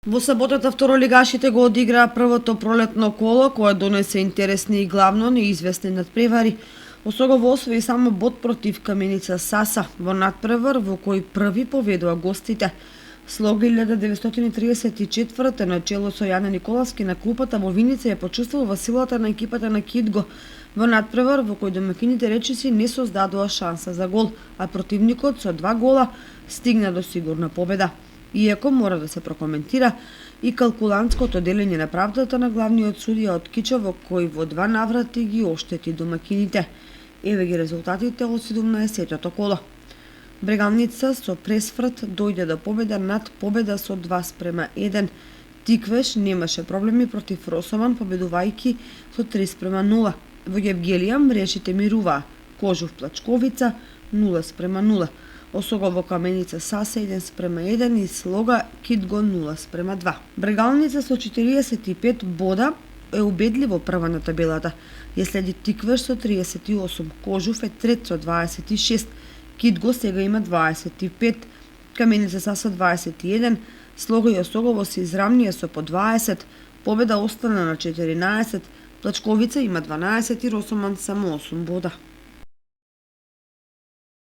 Во саботата второлигашите го одиграа првото пролетно коло, кое донесе интересни и главно неизвестни надпревари. Осогово освои само бод против Каменица Саса во надпревар во кој први поведува гостите. Слог 1934 на чело со Јане Николовски на клупата во Виница ја почувствува силата на екипата на Кидго во надпревар во кој домакините речиси не создадоа шанса за гол, а противникот со 2 гола стигна до сигурна победа. Иако мора да се прокоментира и калкулантското делење на правдата на главниот судија од Кичево, кој во 2 наврати ги оштети домакините. Еве ги резултатите од 17-тото коло. Брегалница со пресврт дојде до победа над победа со 2:1. Тиквеш немаше проблеми против Росоман, победувајќи со 3:0. Во Евгелија мрежите мируваа. Кожув Плачковица 0:0. Осогово Каменица Саса 1:1 и Слога Кидго 0:2. Брегалница со 45 бода е убедливо прва на табелата. Ја следи Тиквеш со 38, Кожув е трет со 26, Кидго сега има 25, Каменица Саса 21, Слога и Осогово се израмнија со по 20, победа остана на 14, Плачковица има 12 и Росоман само 8 бода.